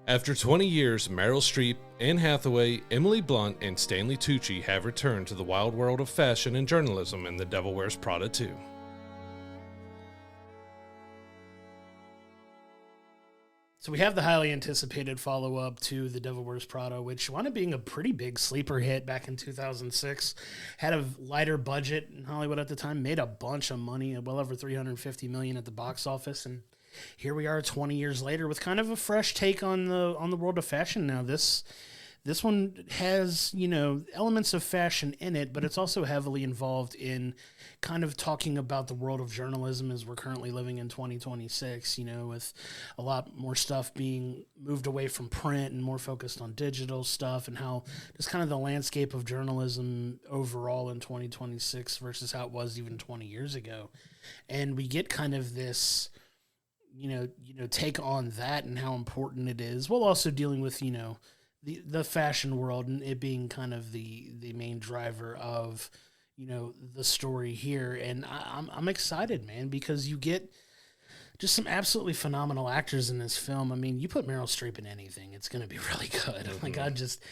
After 20 years, Meryl Streep, Anne Hathaway, Emily Blunt, and Stanley Tucci have returned to the wild world of fashion and journalism in The Devil Wears Prada 2. So we have the highly anticipated follow-up to The Devil Wears Prada, which wound up being a pretty big sleeper hit back in 2006. Had a lighter budget in Hollywood at the time, made a bunch of money, well over $350 million at the box office, and here we are 20 years later with kind of a fresh take on the world of fashion now. This one has, elements of fashion in it, but it's also heavily involved in kind of talking about the world of journalism as we're currently living in 2026, with a lot more stuff being moved away from print and more focused on digital stuff, and how just kind of the landscape of journalism overall in 2026 versus how it was even 20 years ago. And we get kind of this take on that and how important it is, while also dealing with, the fashion world and it being kind of the main driver of, the story here. And I'm excited, man, because you get just some absolutely phenomenal actors in this film. I mean, you put Meryl Streep in anything, it's going to be really good. Mm-hmm. Like, I just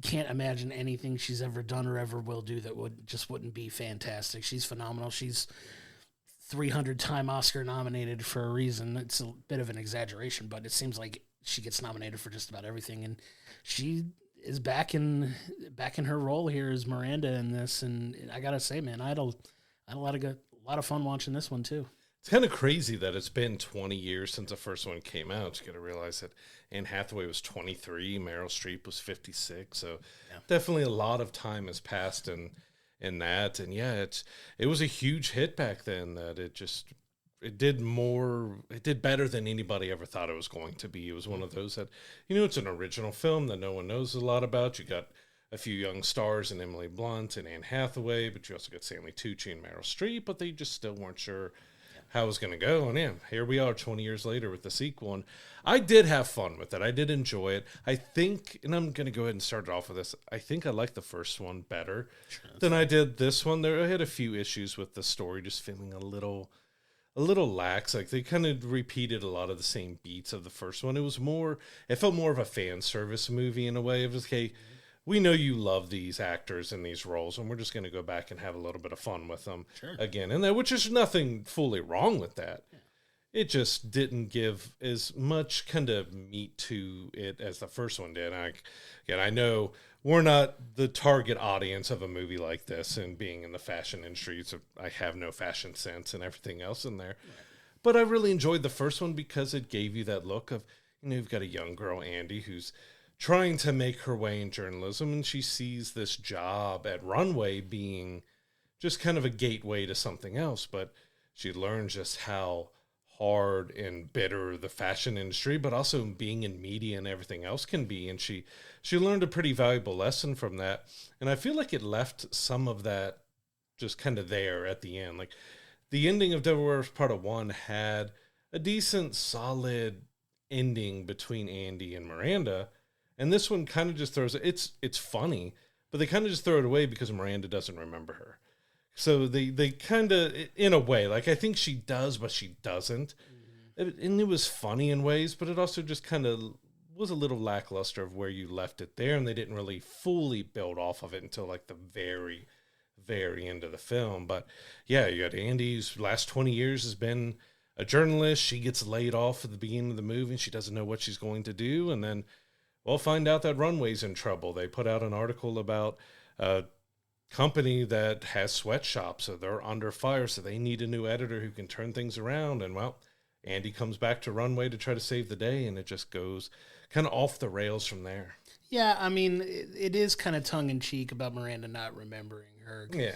can't imagine anything she's ever done or ever will do that wouldn't be fantastic. She's phenomenal. She's 300-time Oscar nominated for a reason. It's a bit of an exaggeration, but it seems like she gets nominated for just about everything, and she is back in her role here as Miranda in this. And I gotta say, man, I had a lot of fun watching this one too. It's kind of crazy that it's been 20 years since the first one came out. You got to realize that Anne Hathaway was 23, Meryl Streep was 56, so definitely a lot of time has passed in that. And yeah, it was a huge hit back then that it did better than anybody ever thought it was going to be. It was one of those that, it's an original film that no one knows a lot about. You got a few young stars in Emily Blunt and Anne Hathaway, but you also got Stanley Tucci and Meryl Streep, but they just still weren't sure how it was going to go. And here we are 20 years later with the sequel. And I did have fun with it. I did enjoy it. I think, and I'm going to go ahead and start it off with this, I think I like the first one better than I did this one. I had a few issues with the story, just feeling a little lax. Like, they kind of repeated a lot of the same beats of the first one. It felt more of a fan service movie in a way. It was, okay, we know you love these actors in these roles, and we're just going to go back and have a little bit of fun with them again. And which is nothing fully wrong with that. Yeah. It just didn't give as much kind of meat to it as the first one did. I know we're not the target audience of a movie like this, and being in the fashion industry, so I have no fashion sense and everything else in there. Right. But I really enjoyed the first one because it gave you that look of, you've got a young girl, Andy, who's trying to make her way in journalism, and she sees this job at Runway being just kind of a gateway to something else, but she learns just how hard and bitter the fashion industry, but also being in media and everything else can be, and she learned a pretty valuable lesson from that, and I feel like it left some of that just kind of there at the end. Like, the ending of Devil Wears Prada 1 had a decent, solid ending between Andy and Miranda, and this one kind of just throws it. It's funny, but they kind of just throw it away because Miranda doesn't remember her. So they kind of, in a way, like, I think she does, but she doesn't. Mm-hmm. And it was funny in ways, but it also just kind of was a little lackluster of where you left it there, and they didn't really fully build off of it until, like, the very, very end of the film. But yeah, you got Andy, whose last 20 years has been a journalist. She gets laid off at the beginning of the movie, and she doesn't know what she's going to do, and then we'll find out that Runway's in trouble. They put out an article about a company that has sweatshops, so they're under fire, so they need a new editor who can turn things around. And, well, Andy comes back to Runway to try to save the day, and it just goes kind of off the rails from there. Yeah, I mean, it is kind of tongue-in-cheek about Miranda not remembering her. Yeah.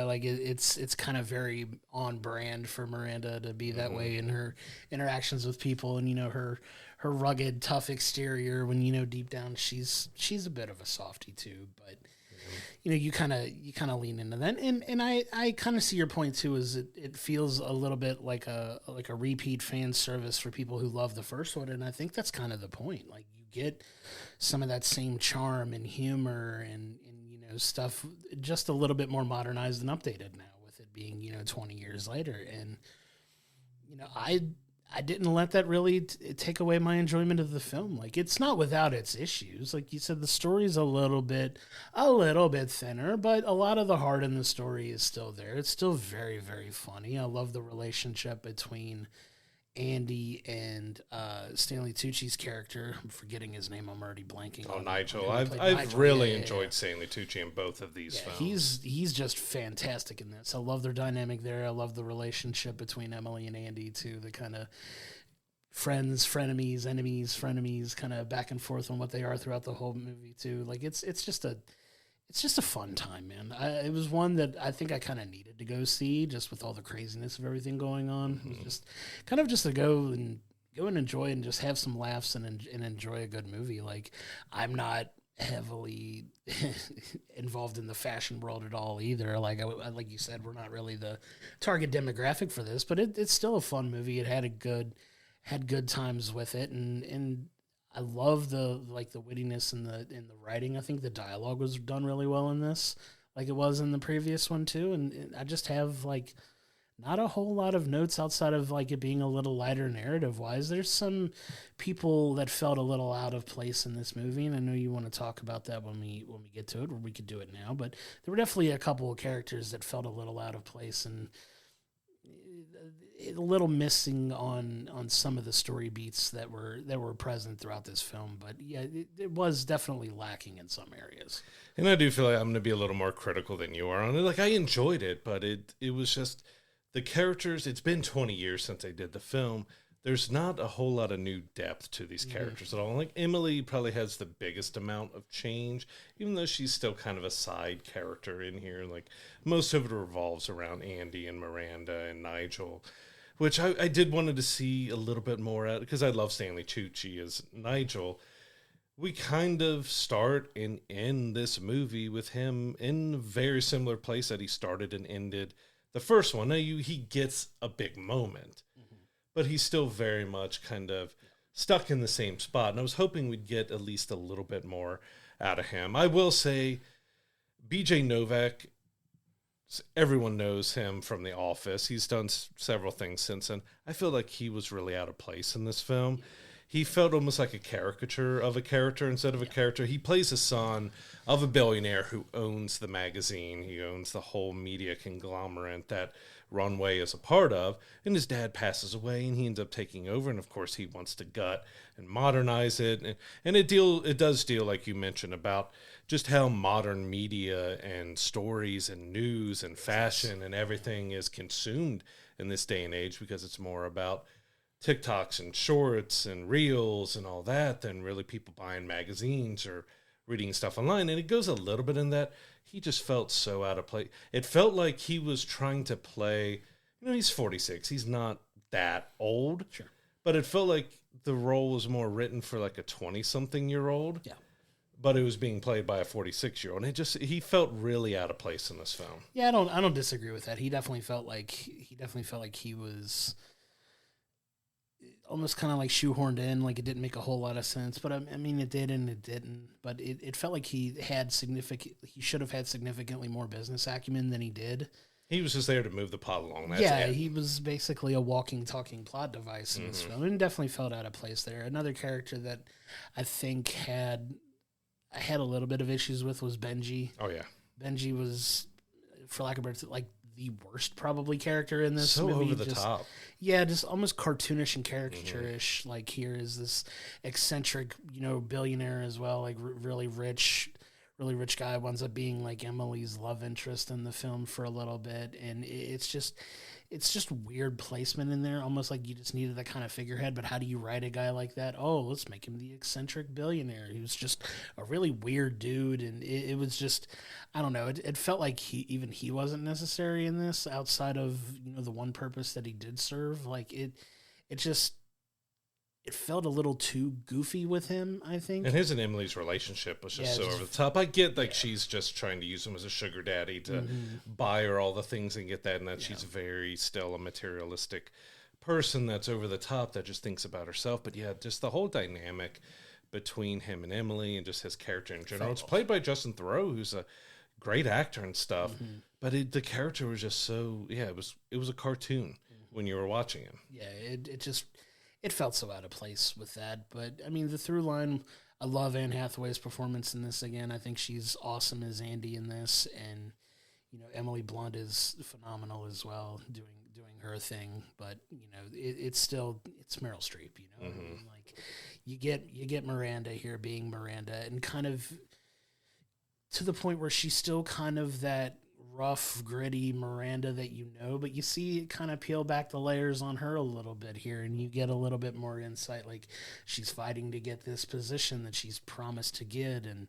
Like, it's kind of very on brand for Miranda to be that way in her interactions with people, and, her rugged, tough exterior when, deep down she's a bit of a softie too. But, you kind of lean into that. And I kind of see your point too, is it feels a little bit like a repeat fan service for people who love the first one. And I think that's kind of the point. Like, you get some of that same charm and humor and stuff just a little bit more modernized and updated now, with it being, 20 years later. And, I didn't let that really take away my enjoyment of the film. Like, it's not without its issues. Like you said, the story's a little bit thinner, but a lot of the heart in the story is still there. It's still very, very funny. I love the relationship between Andy and Stanley Tucci's character. I'm forgetting his name. I'm already blanking. Oh, Nigel. I've really enjoyed Stanley Tucci in both of these films. He's just fantastic in this. I love their dynamic there. I love the relationship between Emily and Andy too. The kind of friends, frenemies, enemies, frenemies, kind of back and forth on what they are throughout the whole movie too. Like it's just a fun time, man. It was one that I think I kind of needed to go see, just with all the craziness of everything going on. Mm-hmm. It was just kind of just to go and enjoy and just have some laughs and enjoy a good movie. Like, I'm not heavily involved in the fashion world at all either. Like like you said, we're not really the target demographic for this, but it's still a fun movie. It had good times with it, and I love the wittiness in the writing. I think the dialogue was done really well in this, like it was in the previous one too. And I just have like not a whole lot of notes outside of like it being a little lighter narrative wise. There's some people that felt a little out of place in this movie, and I know you want to talk about that when we get to it, or we could do it now. But there were definitely a couple of characters that felt a little out of place and a little missing on some of the story beats that were present throughout this film. But yeah, it was definitely lacking in some areas. And I do feel like I'm going to be a little more critical than you are on it. Like, I enjoyed it, but it was just the characters. It's been 20 years since I did the film. There's not a whole lot of new depth to these characters at all. Like, Emily probably has the biggest amount of change, even though she's still kind of a side character in here. Like, most of it revolves around Andy and Miranda and Nigel, which I did wanted to see a little bit more at, because I love Stanley Tucci as Nigel. We kind of start and end this movie with him in a very similar place that he started and ended the first one. Now, he gets a big moment, but he's still very much kind of stuck in the same spot. And I was hoping we'd get at least a little bit more out of him. I will say, BJ Novak, everyone knows him from The Office. He's done several things since then. I feel like he was really out of place in this film. He felt almost like a caricature of a character instead of a character. He plays the son of a billionaire who owns the magazine. He owns the whole media conglomerate that Runway is a part of. And his dad passes away, and he ends up taking over. And, of course, he wants to gut and modernize it. And it does deal, like you mentioned, about just how modern media and stories and news and fashion and everything is consumed in this day and age, because it's more about TikToks and shorts and reels and all that than really people buying magazines or reading stuff online. And it goes a little bit in that he just felt so out of place. It felt like he was trying to play, he's 46. He's not that old. Sure. But it felt like the role was more written for like a 20-something-year-old. Yeah. But it was being played by a 46-year-old. And he felt really out of place in this film. Yeah, I don't disagree with that. He definitely felt like he was almost kind of like shoehorned in, like it didn't make a whole lot of sense. But I mean, it did and it didn't. But it felt like he should have had significantly more business acumen than he did. He was just there to move the plot along. That's yeah, it. He was basically a walking, talking plot device in this film, and definitely felt out of place there. Another character that I think I had a little bit of issues with was Benji. Oh yeah, Benji was, for lack of a better, like the worst probably character in this movie. So over the top. Yeah, just almost cartoonish and caricature-ish. Like, here is this eccentric, billionaire as well, like really rich guy, winds up being like Emily's love interest in the film for a little bit, and it's just weird placement in there, almost like you just needed that kind of figurehead. But how do you write a guy like that? Oh, let's make him the eccentric billionaire. He was just a really weird dude, and it was just, I don't know. It felt like he wasn't necessary in this, outside of the one purpose that he did serve. Like it felt a little too goofy with him, I think. And his and Emily's relationship was just over the top. I get she's just trying to use him as a sugar daddy to buy her all the things and get that, and that she's very still a materialistic person that's over the top, that just thinks about herself. But yeah, just the whole dynamic between him and Emily and just his character in general. It's played by Justin Theroux, who's a great actor and stuff. But the character was just so, it was a cartoon. when you were watching him. Yeah, it felt so out of place with that. But I mean, the through line, I love Anne Hathaway's performance in this again. I think she's awesome as Andy in this, and Emily Blunt is phenomenal as well, doing her thing. But it's Meryl Streep. Like you get Miranda here being Miranda, and kind of to the point where she's still kind of that rough, gritty Miranda that but you see it kind of peel back the layers on her a little bit here, and you get a little bit more insight. Like she's fighting to get this position that she's promised to get, and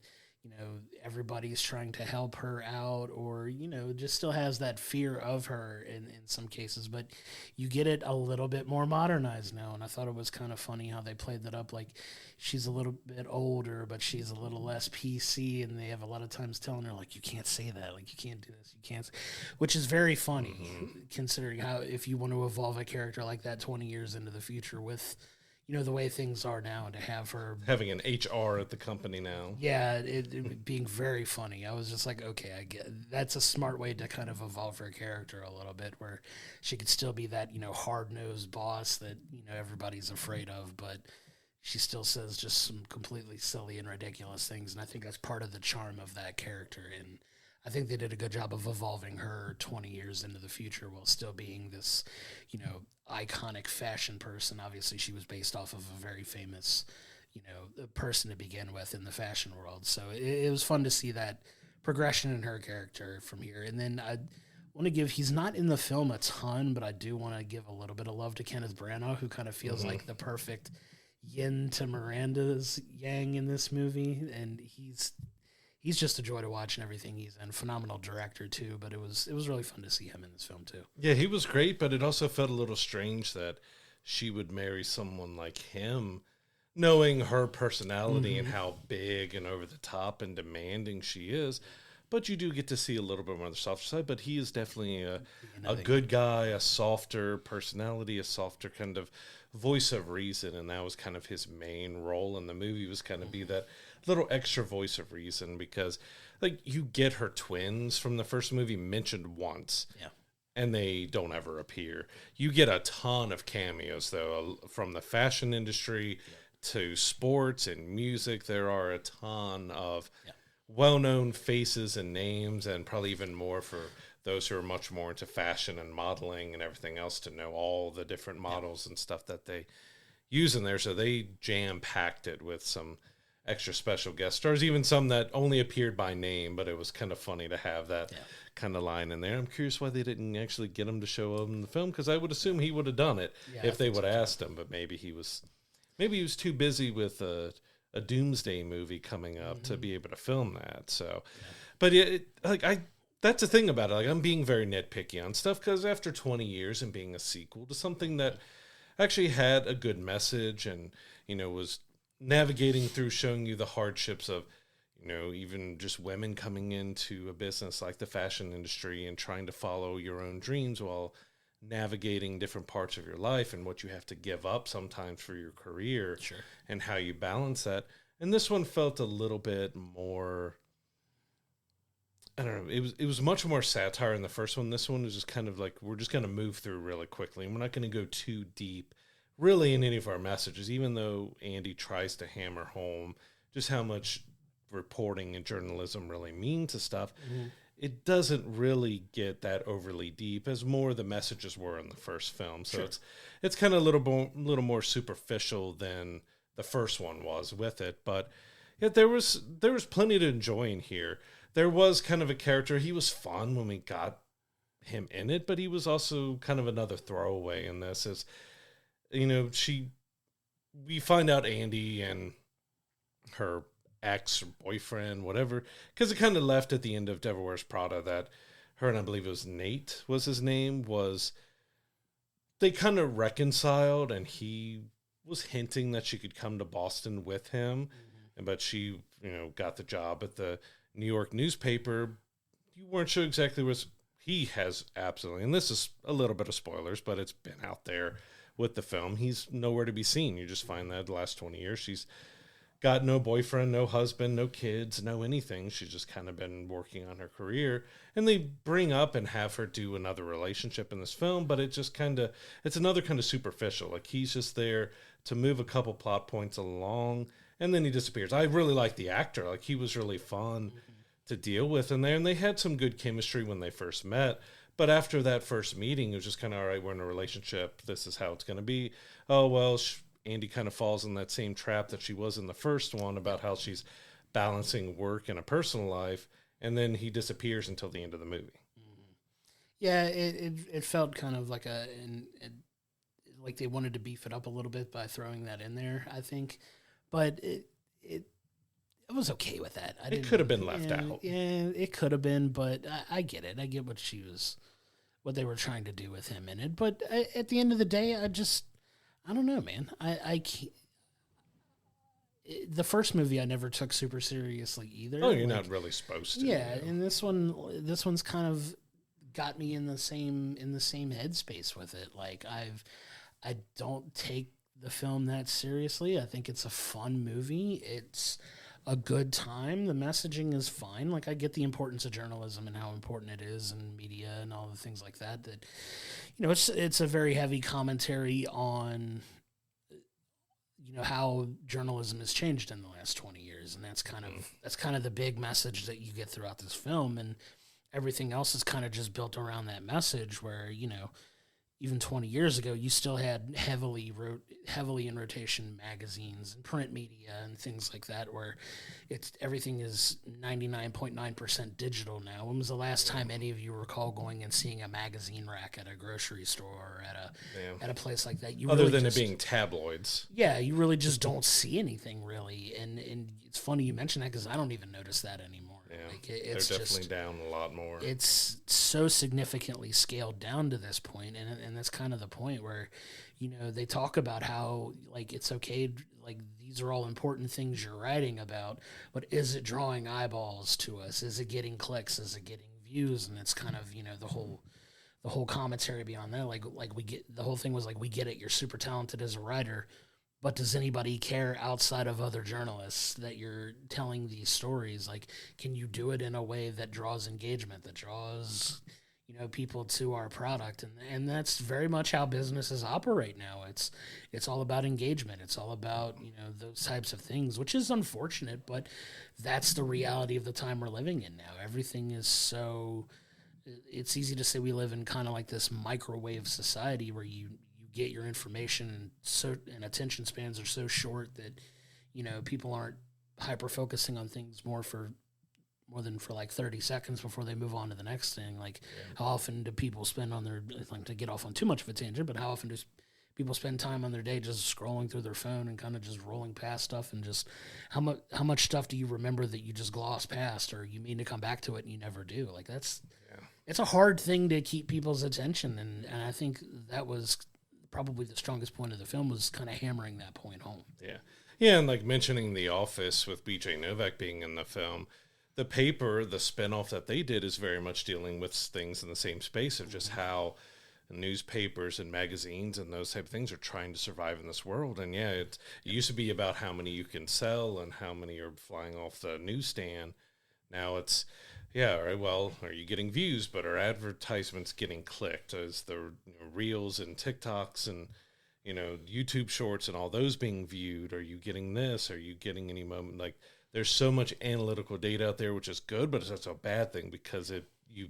everybody's trying to help her out, or just still has that fear of her in some cases, but you get it a little bit more modernized now. And I thought it was kind of funny how they played that up, like she's a little bit older but she's a little less PC, and they have a lot of times telling her like, you can't say that, like you can't do this, you can't, which is very funny considering how, if you want to evolve a character like that 20 years into the future with the way things are now, and to have her having an HR at the company now. Yeah, it being very funny. I was just like, okay, I get that's a smart way to kind of evolve her character a little bit, where she could still be that, hard-nosed boss that, everybody's afraid of, but she still says just some completely silly and ridiculous things. And I think that's part of the charm of that character. And I think they did a good job of evolving her 20 years into the future while still being this, iconic fashion person. Obviously, she was based off of a very famous, person to begin with in the fashion world. So it was fun to see that progression in her character from here. And then I want to he's not in the film a ton, but I do want to give a little bit of love to Kenneth Branagh, who kind of feels like the perfect yin to Miranda's yang in this movie. And he's just a joy to watch and everything he's in. Phenomenal director too, but it was really fun to see him in this film too. Yeah, he was great, but it also felt a little strange that she would marry someone like him, knowing her personality and how big and over the top and demanding she is. But you do get to see a little bit more on the softer side, but he is definitely a good guy, a softer personality, a softer kind of voice of reason, and that was kind of his main role in the movie, was kind of be that little extra voice of reason, because like you get her twins from the first movie mentioned once, and they don't ever appear. You get a ton of cameos though, from the fashion industry to sports and music. There are a ton of well-known faces and names, and probably even more for those who are much more into fashion and modeling and everything else to know all the different models and stuff that they use in there. So they jam-packed it with some extra special guest stars, even some that only appeared by name, but it was kind of funny to have that kind of line in there. I'm curious why they didn't actually get him to show up in the film, because I would assume he would have done it if they would have asked him, but maybe he was too busy with a Doomsday movie coming up to be able to film that. So, but that's the thing about it. Like, I'm being very nitpicky on stuff, because after 20 years and being a sequel to something that actually had a good message and, was navigating through, showing you the hardships of, even just women coming into a business like the fashion industry and trying to follow your own dreams while navigating different parts of your life and what you have to give up sometimes for your career and how you balance that. And this one felt a little bit more, I don't know, it was much more satire in the first one. This one was just kind of like, we're just going to move through really quickly, and we're not going to go too deep really in any of our messages, even though Andy tries to hammer home just how much reporting and journalism really mean to stuff. It doesn't really get that overly deep, as more the messages were in the first film. So it's kind of a little more superficial than the first one was with it. But there was plenty to enjoy in here. There was kind of a character. He was fun when we got him in it, but he was also kind of another throwaway in this. As we find out Andy and her ex or boyfriend, whatever, because it kind of left at the end of Devil Wears Prada that her, and I believe it was Nate was his name, they kind of reconciled, and he was hinting that she could come to Boston with him, but she got the job at the New York newspaper. You weren't sure exactly what he has. Absolutely, and this is a little bit of spoilers, but it's been out there with the film. He's nowhere to be seen. You just find that the last 20 years she's got no boyfriend, no husband, no kids, no anything. She's just kind of been working on her career. And they bring up and have her do another relationship in this film, but it just kind of, it's another kind of superficial. Like, he's just there to move a couple plot points along, and then he disappears. I really like the actor. Like, he was really fun to deal with in there, and they had some good chemistry when they first met. But after that first meeting, it was just kind of, all right, we're in a relationship. This is how it's going to be. Oh, well, Andy kind of falls in that same trap that she was in the first one about how she's balancing work and a personal life, and then he disappears until the end of the movie. Yeah, it felt kind of like like they wanted to beef it up a little bit by throwing that in there, I think, but it was okay with that. It could have been left out. Yeah, it could have been, but I get it. I get what they were trying to do with him in it. But at the end of the day, I don't know, man. I can't. The first movie I never took super seriously either. Oh, you're not really supposed to. Yeah, and this one's kind of got me in the same headspace with it. Like, I don't take the film that seriously. I think it's a fun movie. It's a good time. The messaging is fine. Like, I get the importance of journalism and how important it is, and media and all the things like that. That, it's a very heavy commentary on, how journalism has changed in the last 20 years, and that's kind of the big message that you get throughout this film, and everything else is kind of just built around that message. Where even 20 years ago, you still had heavily in rotation magazines and print media and things like that, where everything is 99.9% digital now. When was the last time any of you recall going and seeing a magazine rack at a grocery store or at a place like that? Other than it being tabloids. Yeah, you really just don't see anything really. And it's funny you mention that, because I don't even notice that anymore. Yeah, it's they're definitely down a lot more. It's so significantly scaled down to this point, and that's kind of the point where, they talk about how, like, it's okay, like, these are all important things you're writing about, but is it drawing eyeballs to us? Is it getting clicks? Is it getting views? And it's kind of, the whole commentary beyond that. Like we get, the whole thing was like, we get it, you're super talented as a writer, but does anybody care outside of other journalists that you're telling these stories? Like, can you do it in a way that draws engagement, that draws, people to our product? And that's very much how businesses operate now. It's all about engagement. It's all about, those types of things, which is unfortunate, but that's the reality of the time we're living in now. Everything is so, it's easy to say we live in kind of like this microwave society where you get your information, and attention spans are so short that people aren't hyper focusing on things more than for like 30 seconds before they move on to the next thing. Like, how often do people spend on their, like, to get off on too much of a tangent, but how often do people spend time on their day just scrolling through their phone and kind of just rolling past stuff, and just how much stuff do you remember that you just gloss past, or you mean to come back to it and you never do? Like, it's a hard thing to keep people's attention, and I think that was probably the strongest point of the film, was kind of hammering that point home. Yeah, and like mentioning The Office with BJ Novak being in the film, the paper, the spinoff that they did, is very much dealing with things in the same space of just how newspapers and magazines and those type of things are trying to survive in this world. And yeah, it used to be about how many you can sell and how many are flying off the newsstand. Now it's, yeah, all right, well, are you getting views, but are advertisements getting clicked? Is the Reels and TikToks and, YouTube shorts and all those being viewed? Are you getting this? Are you getting any moment? Like, there's so much analytical data out there, which is good, but it's also a bad thing, because you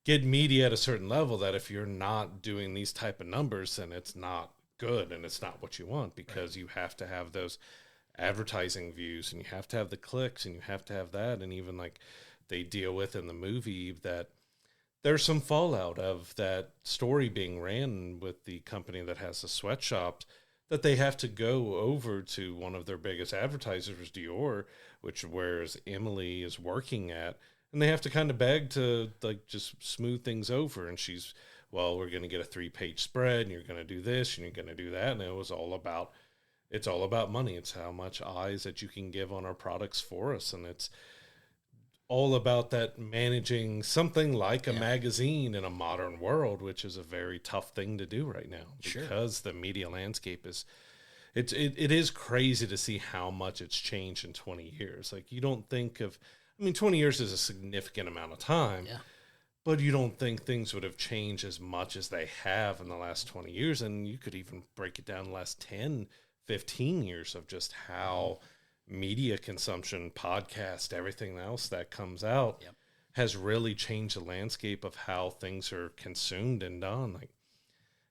get media at a certain level that if you're not doing these type of numbers, then it's not good and it's not what you want, because you have to have those advertising views, and you have to have the clicks, and you have to have that. And even like they deal with in the movie that there's some fallout of that story being ran with the company that has the sweatshops, that they have to go over to one of their biggest advertisers, Dior, whereas Emily is working at, and they have to kind of beg to like just smooth things over. And she's, well, we're going to get a 3-page spread, and you're going to do this, and you're going to do that. And it's all about money. It's how much eyes that you can give on our products for us. And it's all about that, managing something like a magazine in a modern world, which is a very tough thing to do right now, because the media landscape it is crazy to see how much it's changed in 20 years. Like, you don't think of, I mean, 20 years is a significant amount of time, Yeah. but you don't think things would have changed as much as they have in the last 20 years. And you could even break it down the last 10, 15 years of just how media consumption, podcast, everything else that comes out has really changed the landscape of how things are consumed and done. Like,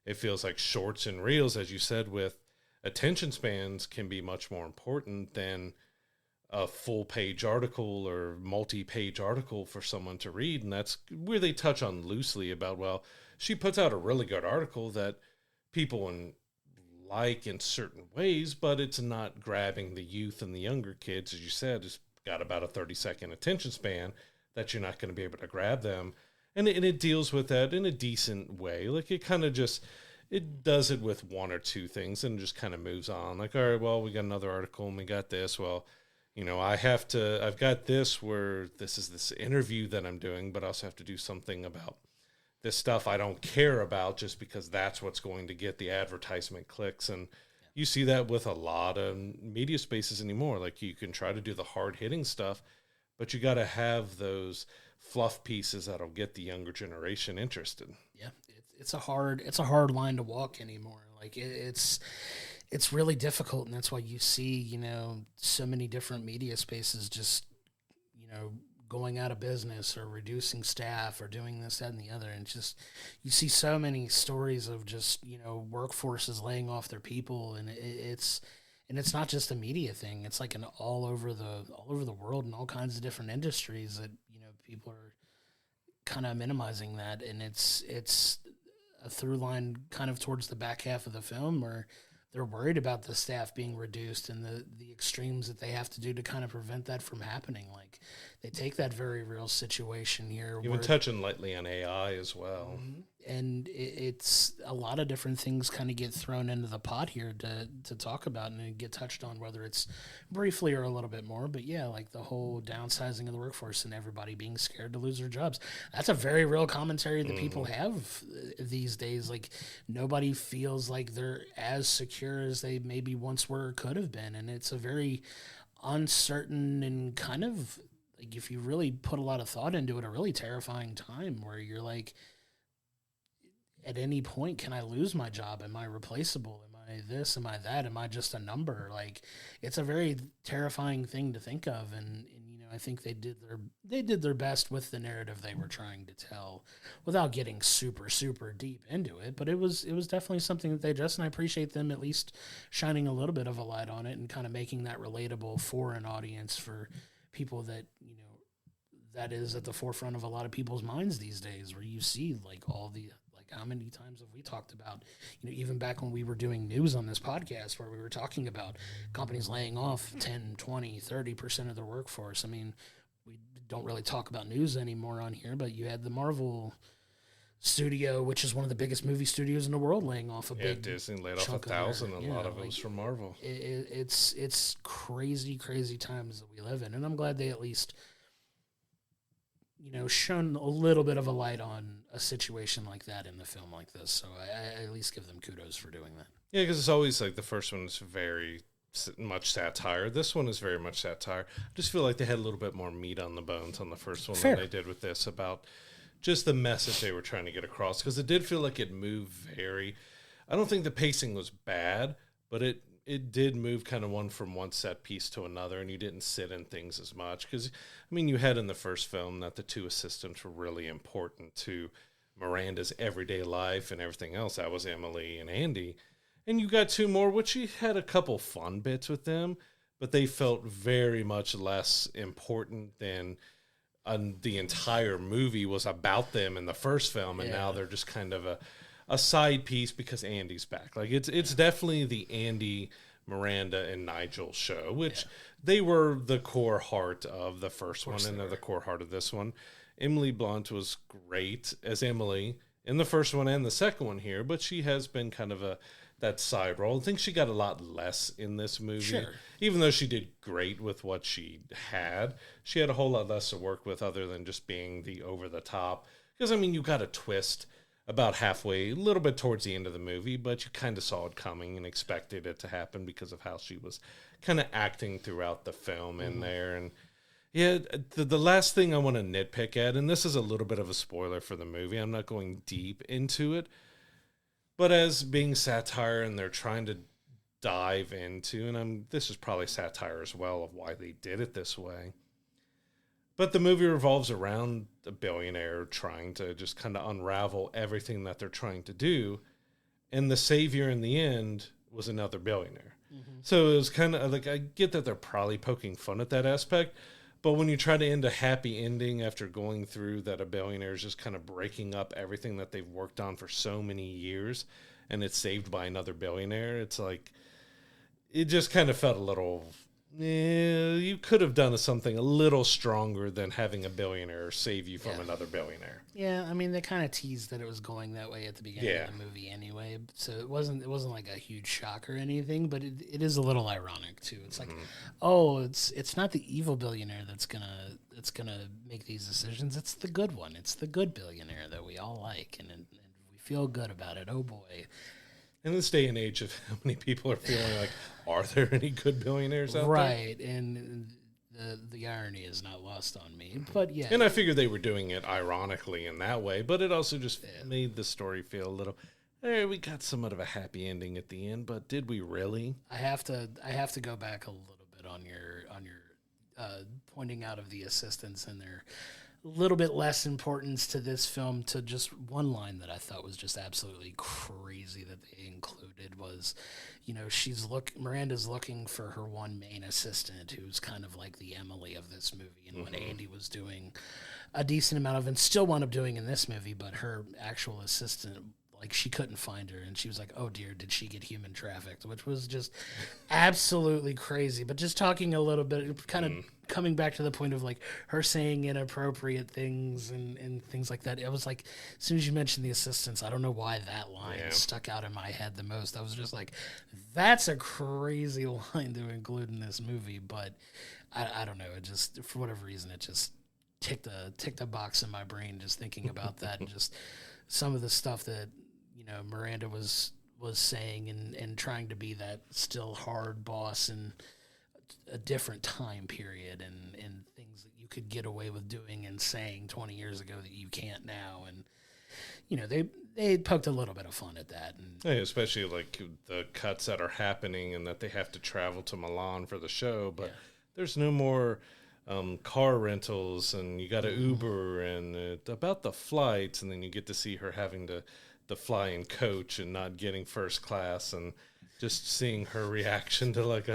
it feels like shorts and reels, as you said, with attention spans can be much more important than a full page article or multi-page article for someone to read. And that's where they touch on loosely about, well, she puts out a really good article that people like in certain ways, but it's not grabbing the youth and the younger kids. As you said, it's got about a 30-second attention span that you're not going to be able to grab them. And it deals with that in a decent way. Like, it kind of just, it does it with one or two things and just kind of moves on. Like, all right, well, we got another article and we got this. Well, you know, I've got this where this is this interview that I'm doing, but I also have to do something about this stuff I don't care about just because that's what's going to get the advertisement clicks. And you see that with a lot of media spaces anymore. Like, you can try to do the hard hitting stuff, but you got to have those fluff pieces that'll get the younger generation interested. Yeah. It's a hard line to walk anymore. Like, it's really difficult. And that's why you see, you know, so many different media spaces just, you know, going out of business or reducing staff or doing this, that, and the other. And just, you see so many stories of just, you know, workforces laying off their people. And it's not just a media thing. It's like all over the world in all kinds of different industries that, you know, people are kind of minimizing that. And it's a through line kind of towards the back half of the film where they're worried about the staff being reduced and the extremes that they have to do to kind of prevent that from happening. Like, they take that very real situation here. Even touching lightly on AI as well. And it's a lot of different things kind of get thrown into the pot here to talk about and get touched on, whether it's briefly or a little bit more. But yeah, like the whole downsizing of the workforce and everybody being scared to lose their jobs. That's a very real commentary that people have these days. Like, nobody feels like they're as secure as they maybe once were or could have been. And it's a very uncertain and kind of, like, if you really put a lot of thought into it, a really terrifying time where you're like, at any point, can I lose my job? Am I replaceable? Am I this? Am I that? Am I just a number? Like, it's a very terrifying thing to think of. And you know, I think they did their best with the narrative they were trying to tell without getting super, super deep into it. But it was definitely something that they addressed, and I appreciate them at least shining a little bit of a light on it and kind of making that relatable for an audience, for people that, you know, that is at the forefront of a lot of people's minds these days, where you see like all the, how many times have we talked about, you know, even back when we were doing news on this podcast, where we were talking about companies laying off 10, 20, 30% of their workforce. I mean, we don't really talk about news anymore on here, but you had the Marvel studio, which is one of the biggest movie studios in the world, laying off a big Disney laid off 1,000, a lot of it was from Marvel. It's crazy times that we live in, and I'm glad they at least, you know, shone a little bit of a light on a situation like that in the film like this. So I at least give them kudos for doing that. Yeah, because it's always like the first one is very much satire. This one is very much satire. I just feel like they had a little bit more meat on the bones on the first one than they did with this, about just the message they were trying to get across. Because it did feel like it moved very... I don't think the pacing was bad, but it did move kind of from one set piece to another, and you didn't sit in things as much. Because, I mean, you had in the first film that the two assistants were really important to Miranda's everyday life and everything else. That was Emily and Andy. And you got two more, which she had a couple fun bits with them, but they felt very much less important than the entire movie was about them in the first film, and now they're just kind of a side piece because Andy's back. Like, it's definitely the Andy, Miranda, and Nigel show, which they were the core heart of the first one, and they're the core heart of this one. Emily Blunt was great as Emily in the first one and the second one here, but she has been kind of that side role. I think she got a lot less in this movie. Even though she did great with what she had a whole lot less to work with other than just being the over-the-top. Because, I mean, you got a twist about halfway, a little bit towards the end of the movie, but you kind of saw it coming and expected it to happen because of how she was kind of acting throughout the film in there. And yeah, the last thing I want to nitpick at, and this is a little bit of a spoiler for the movie, I'm not going deep into it, but as being satire and they're trying to dive into, and this is probably satire as well of why they did it this way. But the movie revolves around a billionaire trying to just kind of unravel everything that they're trying to do. And the savior in the end was another billionaire. Mm-hmm. So it was kind of like, I get that they're probably poking fun at that aspect. But when you try to end a happy ending after going through that a billionaire is just kind of breaking up everything that they've worked on for so many years and it's saved by another billionaire, it's like, it just kind of felt a little... Yeah, you could have done something a little stronger than having a billionaire save you from another billionaire. Yeah, I mean, they kind of teased that it was going that way at the beginning of the movie anyway, so it wasn't like a huge shock or anything, but it is a little ironic too. It's like, oh, it's not the evil billionaire that's gonna make these decisions. It's the good one. It's the good billionaire that we all like, and we feel good about it. Oh boy. In this day and age of how many people are feeling like, are there any good billionaires out there? Right, and the irony is not lost on me. But yeah. And I figured they were doing it ironically in that way, but it also just made the story feel a little, hey, we got somewhat of a happy ending at the end, but did we really? I have to go back a little bit on your pointing out of the assistants and their little bit less importance to this film, to just one line that I thought was just absolutely crazy that they included was, Miranda's looking for her one main assistant who's kind of like the Emily of this movie, and when Andy was doing a decent amount of, and still wound up doing in this movie, but her actual assistant, like, she couldn't find her, and she was like, oh dear, did she get human trafficked, which was just absolutely crazy. But just talking a little bit, kind of coming back to the point of like her saying inappropriate things and things like that, it was like, as soon as you mentioned the assistants, I don't know why that line stuck out in my head the most. I was just like, that's a crazy line to include in this movie, but I don't know, it just, for whatever reason, it just ticked a box in my brain just thinking about that, and just some of the stuff that Miranda was saying and trying to be that still hard boss in a different time period, and things that you could get away with doing and saying 20 years ago that you can't now. And they poked a little bit of fun at that, and especially like the cuts that are happening and that they have to travel to Milan for the show, but there's no more car rentals, and you got to Uber, and about the flights, and then you get to see her having to fly in coach and not getting first class, and just seeing her reaction to like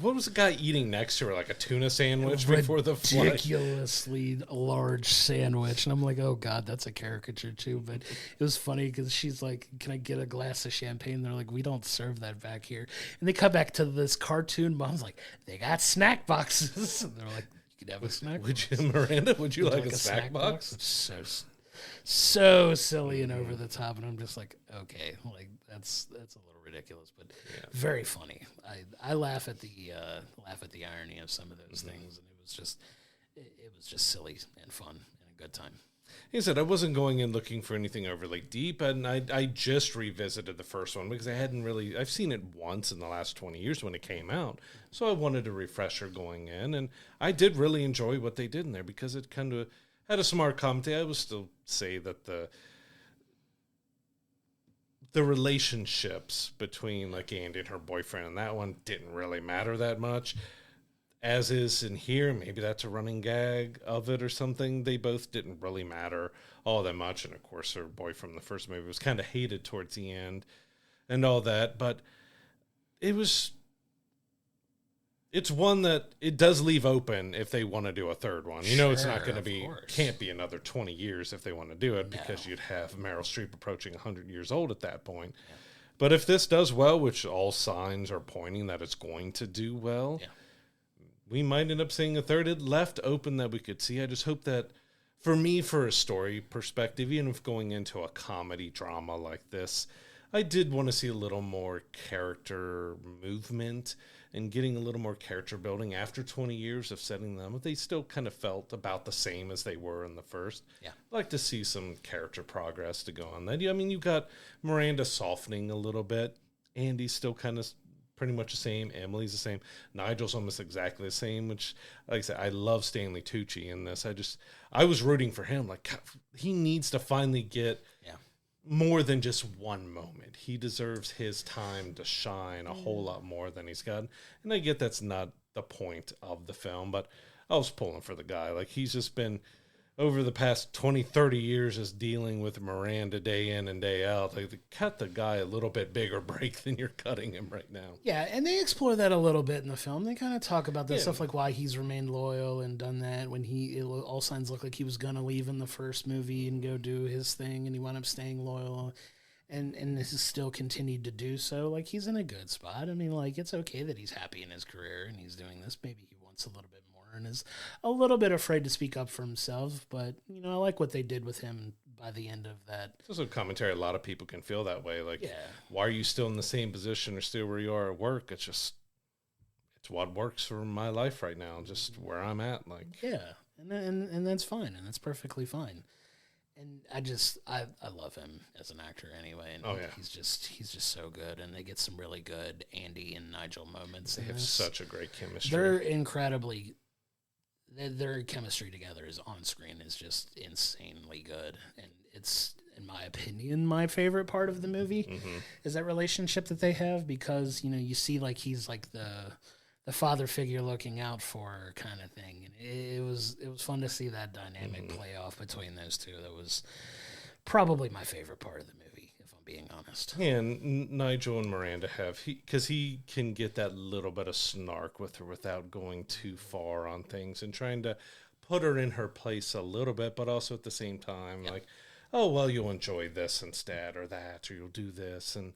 what was the guy eating next to her, like a tuna sandwich before the flight? Ridiculously large sandwich, and I'm like, oh god, that's a caricature too. But it was funny because she's like, can I get a glass of champagne? They're like, we don't serve that back here. And they cut back to this cartoon. Mom's like, they got snack boxes. And they're like, you could have a snack box. Miranda, would you like a snack box? So silly and over the top, and I'm just like, okay, like that's a little ridiculous, but very funny. I laugh at the irony of some of those things, and it was just silly and fun and a good time. He said I wasn't going in looking for anything overly deep, and I just revisited the first one because I've seen it once in the last 20 years when it came out, so I wanted a refresher going in, and I did really enjoy what they did in there because it kind of had a smart commentary. I would still say that the relationships between like Andy and her boyfriend and that one didn't really matter that much. As is in here, maybe that's a running gag of it or something. They both didn't really matter all that much. And of course, her boyfriend in the first movie was kind of hated towards the end and all that. But it's one that it does leave open if they want to do a third one. It's not going to can't be another 20 years if they want to do it, because you'd have Meryl Streep approaching 100 years old at that point. Yeah. But if this does well, which all signs are pointing that it's going to do well, we might end up seeing a third. It left open that we could see. I just hope that, for me, for a story perspective, even if going into a comedy drama like this, I did want to see a little more character movement and getting a little more character building after 20 years of setting them up. They still kind of felt about the same as they were in the first. Yeah. I'd like to see some character progress to go on that. I mean, you got Miranda softening a little bit. Andy's still kind of pretty much the same. Emily's the same. Nigel's almost exactly the same, which, like I said, I love Stanley Tucci in this. I was rooting for him. Like, God, he needs to finally get more than just one moment. He deserves his time to shine a whole lot more than he's gotten. And I get that's not the point of the film, but I was pulling for the guy. Like, he's just been, over the past 20, 30 years, just dealing with Miranda day in and day out. Like, cut the guy a little bit bigger break than you're cutting him right now. Yeah, and they explore that a little bit in the film. They kind of talk about that stuff, like why he's remained loyal and done that when all signs look like he was going to leave in the first movie and go do his thing, and he wound up staying loyal. And this has still continued to do so. Like, he's in a good spot. I mean, like, it's okay that he's happy in his career and he's doing this. Maybe he wants a little bit more and is a little bit afraid to speak up for himself. But, you know, I like what they did with him by the end of that. It's also a commentary. A lot of people can feel that way. Like, why are you still in the same position or still where you are at work? It's what works for my life right now, just where I'm at. Like, and that's fine. And that's perfectly fine. And I love him as an actor anyway. And he's just so good. And they get some really good Andy and Nigel moments. They have such a great chemistry. They're incredibly, their chemistry together is on screen is just insanely good. And it's, in my opinion, my favorite part of the movie is that relationship that they have, because, you know, you see like he's like the father figure looking out for her kind of thing. And it was fun to see that dynamic play off between those two. That was probably my favorite part of the movie, if I'm being honest. Yeah, and Nigel and Miranda have, because he can get that little bit of snark with her without going too far on things and trying to put her in her place a little bit, but also at the same time, like, oh, well, you'll enjoy this instead or that, or you'll do this. And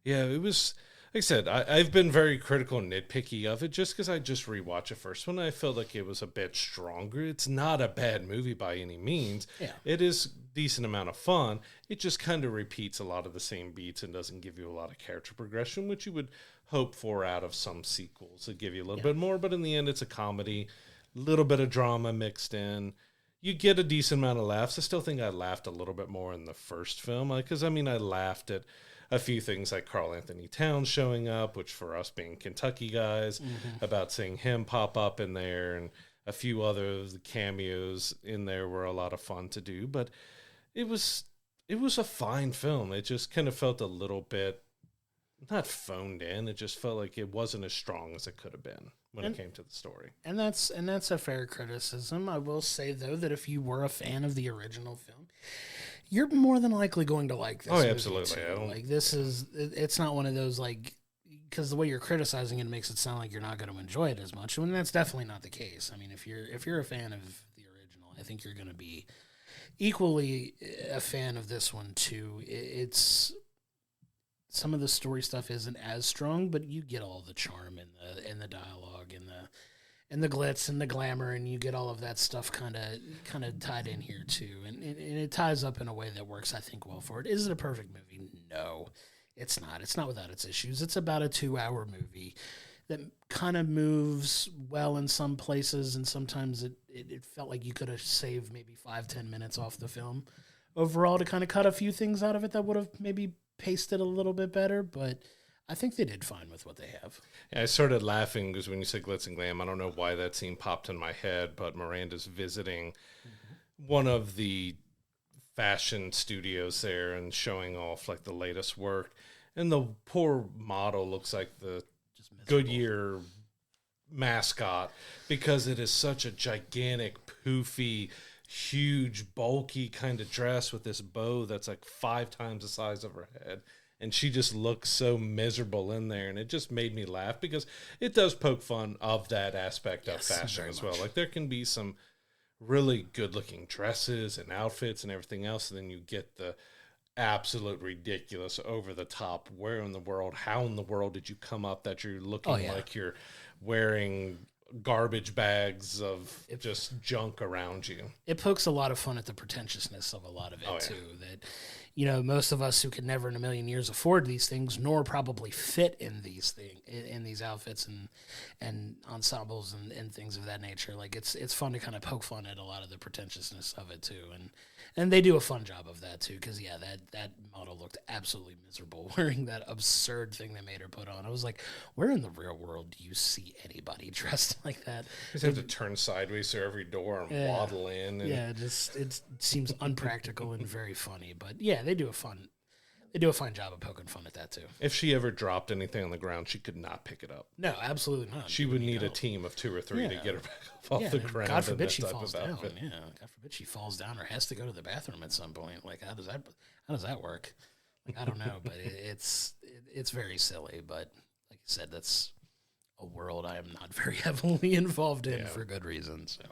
yeah, it was, like I said, I've been very critical and nitpicky of it just because I just rewatched it first when I felt like it was a bit stronger. It's not a bad movie by any means. Yeah. It is a decent amount of fun. It just kind of repeats a lot of the same beats and doesn't give you a lot of character progression, which you would hope for out of some sequels. It give you a little bit more, but in the end, it's a comedy, a little bit of drama mixed in. You get a decent amount of laughs. I still think I laughed a little bit more in the first film, because, I mean, I laughed at a few things like Karl Anthony Towns showing up, which for us being Kentucky guys, about seeing him pop up in there, and a few other cameos in there were a lot of fun to do. But it was a fine film. It just kind of felt a little bit not phoned in. It just felt like it wasn't as strong as it could have been when it came to the story. And that's a fair criticism. I will say, though, that if you were a fan of the original film, you're more than likely going to like this. Oh, absolutely. Like, it's not one of those, like, because the way you're criticizing it makes it sound like you're not going to enjoy it as much, and that's definitely not the case. I mean, if you're a fan of the original, I think you're going to be equally a fan of this one too. It's some of the story stuff isn't as strong, but you get all the charm and the dialogue and the glitz and the glamour, and you get all of that stuff kind of tied in here too, and it ties up in a way that works, I think, well for it. Is it a perfect movie? No, it's not. It's not without its issues. It's about a 2-hour movie that kind of moves well in some places, and sometimes it felt like you could have saved maybe 5-10 minutes off the film overall to kind of cut a few things out of it that would have maybe paced it a little bit better, but I think they did fine with what they have. Yeah, I started laughing because when you said glitz and glam, I don't know why that scene popped in my head, but Miranda's visiting one of the fashion studios there and showing off like the latest work. And the poor model looks like the Goodyear mascot because it is such a gigantic, poofy, huge, bulky kind of dress with this bow that's like 5 times the size of her head. And she just looks so miserable in there. And it just made me laugh because it does poke fun of that aspect of fashion as well. Like, there can be some really good looking dresses and outfits and everything else. And then you get the absolute ridiculous over the top. Where in the world, how in the world did you come up that you're looking like you're wearing garbage bags of just junk around you. It pokes a lot of fun at the pretentiousness of a lot of it, too. That, you know, most of us who could never in a million years afford these things, nor probably fit in these outfits and ensembles and things of that nature. Like, it's fun to kind of poke fun at a lot of the pretentiousness of it, too. And they do a fun job of that, too, because, yeah, that model looked absolutely miserable wearing that absurd thing they made her put on. I was like, where in the real world do you see anybody dressed like that? You just have to turn sideways through every door and waddle in. And... yeah, it seems unpractical and very funny. But, yeah, they do a fine job of poking fun at that, too. If she ever dropped anything on the ground, she could not pick it up. No, absolutely not. She would need a team of 2 or 3 to get her back off the ground. God forbid she falls down. Yeah, God forbid she falls down or has to go to the bathroom at some point. Like, how does that work? Like, I don't know, but it's very silly. But like you said, that's a world I am not very heavily involved in for good reason. So.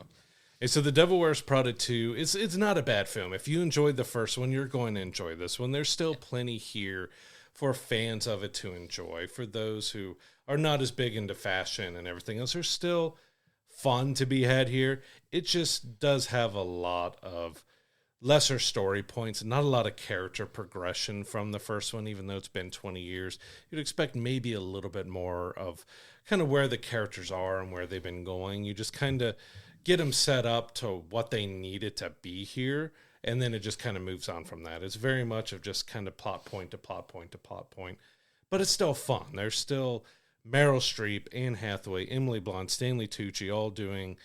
And so The Devil Wears Prada 2, it's not a bad film. If you enjoyed the first one, you're going to enjoy this one. There's still plenty here for fans of it to enjoy. For those who are not as big into fashion and everything else, there's still fun to be had here. It just does have a lot of lesser story points, not a lot of character progression from the first one, even though it's been 20 years. You'd expect maybe a little bit more of kind of where the characters are and where they've been going. You just kind of get them set up to what they needed to be here, and then it just kind of moves on from that. It's very much of just kind of plot point to plot point to plot point, but it's still fun. There's still Meryl Streep, Anne Hathaway, Emily Blunt, Stanley Tucci, all doing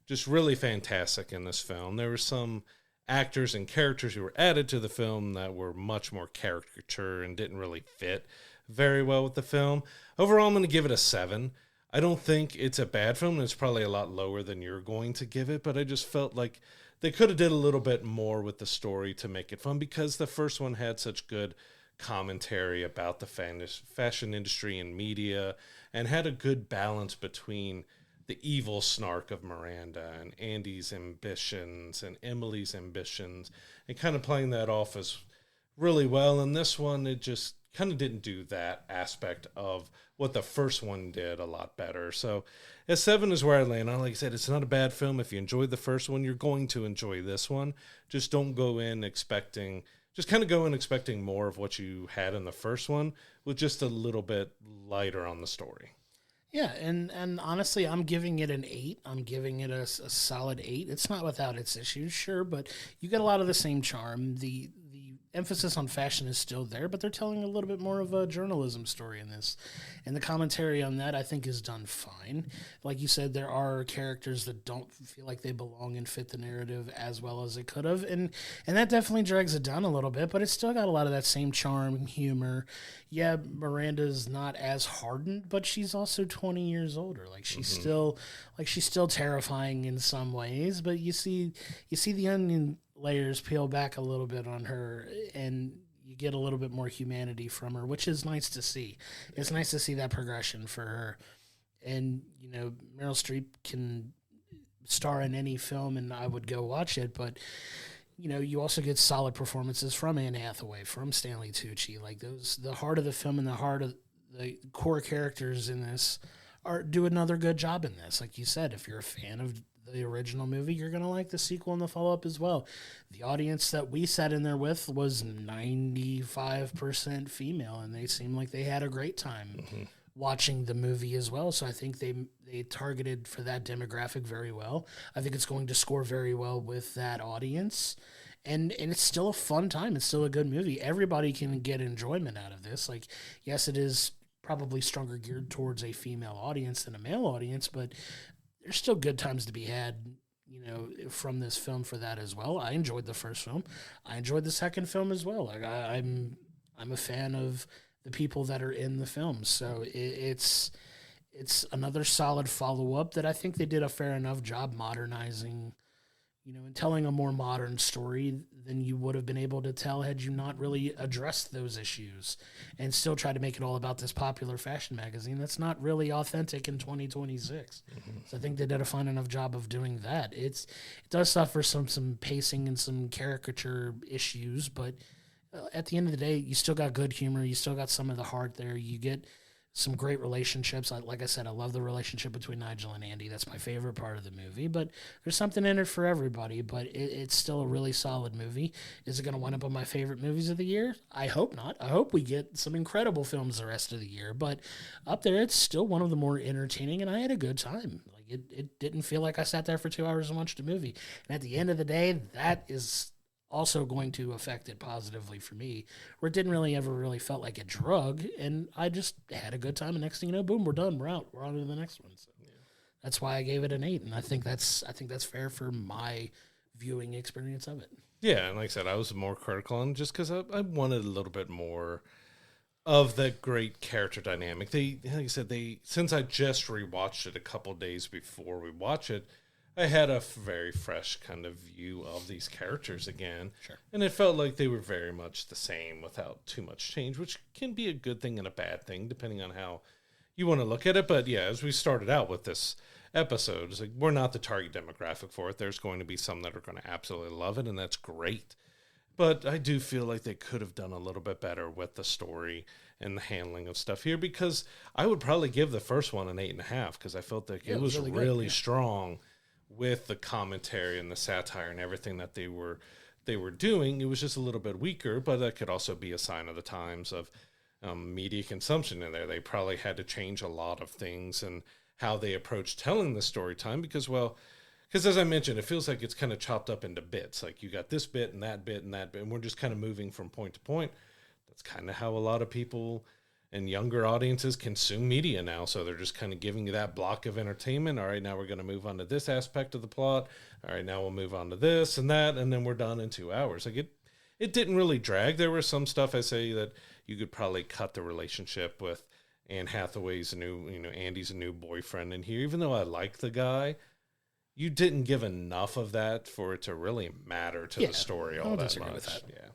just really fantastic in this film. There were some actors and characters who were added to the film that were much more caricature and didn't really fit very well with the film. Overall, I'm going to give it a 7. I don't think it's a bad film. It's probably a lot lower than you're going to give it, but I just felt like they could have did a little bit more with the story to make it fun, because the first one had such good commentary about the fashion industry and media, and had a good balance between the evil snark of Miranda and Andy's ambitions and Emily's ambitions, and kind of playing that off as really well. And this one, it just kind of didn't do that aspect of what the first one did a lot better. So a 7 is where I land on. Like I said, it's not a bad film. If you enjoyed the first one, you're going to enjoy this one. Just don't go in expecting, just kind of go in expecting more of what you had in the first one, with just a little bit lighter on the story. Yeah, and honestly, I'm giving it an 8. I'm giving it a solid 8. It's not without its issues, sure, but you get a lot of the same charm. The emphasis on fashion is still there, but they're telling a little bit more of a journalism story in this. And the commentary on that, I think, is done fine. Like you said, there are characters that don't feel like they belong and fit the narrative as well as it could have. And that definitely drags it down a little bit, but it's still got a lot of that same charm, humor. Miranda's not as hardened, but she's also 20 years older. Like she's still terrifying in some ways, but you see the onion layers peel back a little bit on her, and you get a little bit more humanity from her, which is nice to see. It's nice to see that progression for her. And, you know, Meryl Streep can star in any film, and I would go watch it, but, you know, you also get solid performances from Anne Hathaway, from Stanley Tucci. Like the heart of the film and the heart of the core characters in this do another good job in this. Like you said, if you're a fan of the original movie, you're going to like the sequel and the follow-up as well. The audience that we sat in there with was 95% female, and they seemed like they had a great time watching the movie as well. So I think they targeted for that demographic very well. I think it's going to score very well with that audience. And it's still a fun time. It's still a good movie. Everybody can get enjoyment out of this. Like, yes, it is probably stronger geared towards a female audience than a male audience, but there's still good times to be had, you know, from this film for that as well. I enjoyed the first film. I enjoyed the second film as well. Like I'm a fan of the people that are in the film. So it's another solid follow-up that I think they did a fair enough job modernizing, you know, and telling a more modern story than you would have been able to tell had you not really addressed those issues and still try to make it all about this popular fashion magazine that's not really authentic in 2026. So I think they did a fine enough job of doing that. It does suffer some pacing and some caricature issues, but at the end of the day, you still got good humor. You still got some of the heart there. You get some great relationships. Like I said, I love the relationship between Nigel and Andy. That's my favorite part of the movie. But there's something in it for everybody. But it's still a really solid movie. Is it going to wind up on my favorite movies of the year? I hope not. I hope we get some incredible films the rest of the year. But up there, it's still one of the more entertaining, and I had a good time. Like it didn't feel like I sat there for 2 hours and watched a movie. And at the end of the day, that is also going to affect it positively for me, where it didn't really ever really felt like a drug, and I just had a good time. And next thing you know, boom, we're done, we're out, we're on to the next one. So that's why I gave it an 8, and I think that's fair for my viewing experience of it. Yeah, and like I said, I was more critical on just because I wanted a little bit more of that great character dynamic. Like I said, since I just rewatched it a couple days before we watch it, I had a very fresh kind of view of these characters again. Sure. And it felt like they were very much the same without too much change, which can be a good thing and a bad thing, depending on how you want to look at it. But yeah, as we started out with this episode, it's like we're not the target demographic for it. There's going to be some that are going to absolutely love it, and that's great. But I do feel like they could have done a little bit better with the story and the handling of stuff here, because I would probably give the first one an 8.5, because I felt like it was really strong with the commentary and the satire and everything that they were doing. It was just a little bit weaker, but that could also be a sign of the times of media consumption in there. They probably had to change a lot of things and how they approach telling the story time, because as I mentioned, it feels like it's kind of chopped up into bits. Like you got this bit and that bit and that bit, and we're just kind of moving from point to point. That's kind of how a lot of people and younger audiences consume media now. So they're just kind of giving you that block of entertainment. All right, now we're going to move on to this aspect of the plot. All right, now we'll move on to this and that, and then we're done in 2 hours. Like it didn't really drag. There was some stuff I say that you could probably cut the relationship with Anne Hathaway's Andy's new boyfriend in here. Even though I like the guy, you didn't give enough of that for it to really matter to the story all that much. With that. Yeah,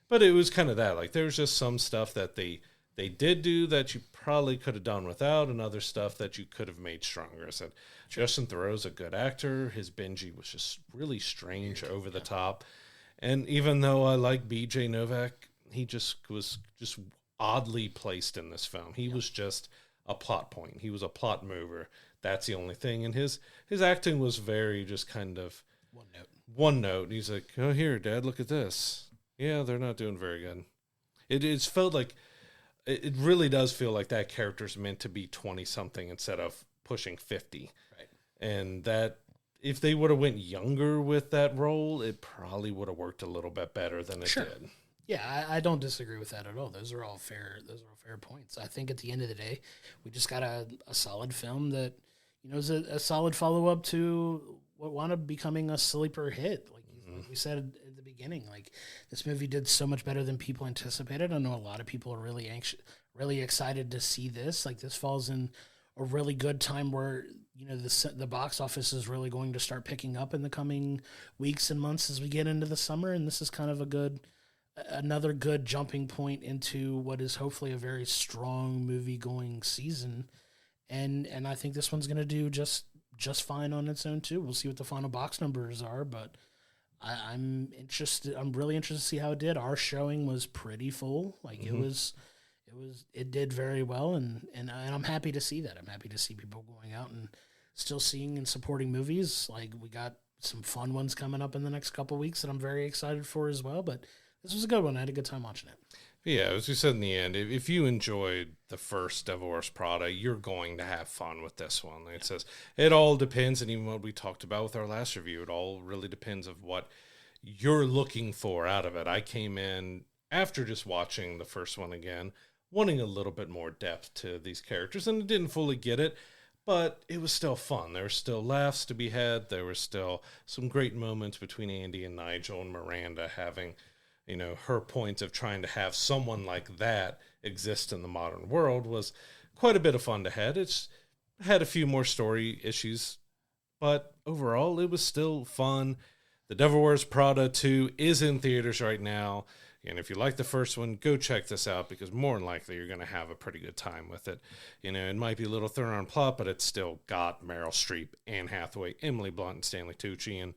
but it was kind of that. Like there was just some stuff that they did do that you probably could have done without, and other stuff that you could have made stronger. I said, Justin Theroux's a good actor. His Benji was just really strange, over the top. And even though I like BJ Novak, he just was just oddly placed in this film. He was just a plot point. He was a plot mover. That's the only thing. And his acting was very just kind of one note. He's like, oh, here, Dad, look at this. Yeah, they're not doing very good. It's felt like, it really does feel like that character's meant to be 20-something instead of pushing 50. Right. And that if they would have went younger with that role, it probably would have worked a little bit better than it did. Yeah, I don't disagree with that at all. Those are all fair points. I think at the end of the day, we just got a solid film that, is a solid follow-up to what wound up becoming a sleeper hit. Like we said at the beginning, like this movie did so much better than people anticipated. I know a lot of people are really anxious, really excited to see this. Like this falls in a really good time where, the box office is really going to start picking up in the coming weeks and months as we get into the summer. And this is kind of another good jumping point into what is hopefully a very strong movie going season. And I think this one's going to do just fine on its own too. We'll see what the final box numbers are, but I'm interested. I'm really interested to see how it did. Our showing was pretty full. Like it did very well. And I'm happy to see that. I'm happy to see people going out and still seeing and supporting movies. Like we got some fun ones coming up in the next couple of weeks that I'm very excited for as well. But this was a good one. I had a good time watching it. Yeah, as we said in the end, if you enjoyed the first Devil Wears Prada, you're going to have fun with this one. Like it says, it all depends, and even what we talked about with our last review, it all really depends of what you're looking for out of it. I came in, after just watching the first one again, wanting a little bit more depth to these characters, and didn't fully get it, but it was still fun. There were still laughs to be had. There were still some great moments between Andy and Nigel and Miranda having her point of trying to have someone like that exist in the modern world was quite a bit of fun to have. It's had a few more story issues, but overall it was still fun. The Devil Wears Prada 2 is in theaters right now. And if you like the first one, go check this out, because more than likely you're going to have a pretty good time with it. It might be a little thinner on plot, but it's still got Meryl Streep, Anne Hathaway, Emily Blunt, and Stanley Tucci. And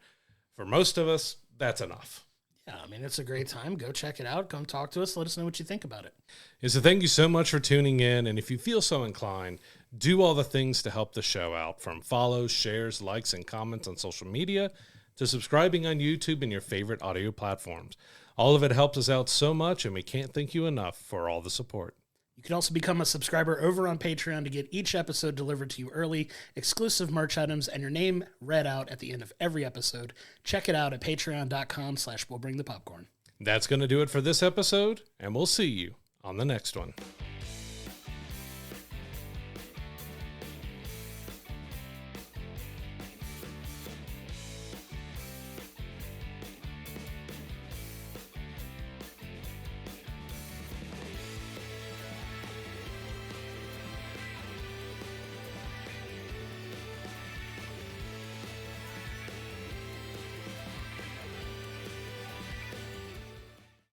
for most of us, that's enough. Yeah, I mean, it's a great time. Go check it out. Come talk to us. Let us know what you think about it. And so thank you so much for tuning in. And if you feel so inclined, do all the things to help the show out, from follows, shares, likes, and comments on social media to subscribing on YouTube and your favorite audio platforms. All of it helps us out so much, and we can't thank you enough for all the support. You can also become a subscriber over on Patreon to get each episode delivered to you early, exclusive merch items, and your name read out at the end of every episode. Check it out at patreon.com/we'llbringthepopcorn. That's going to do it for this episode, and we'll see you on the next one.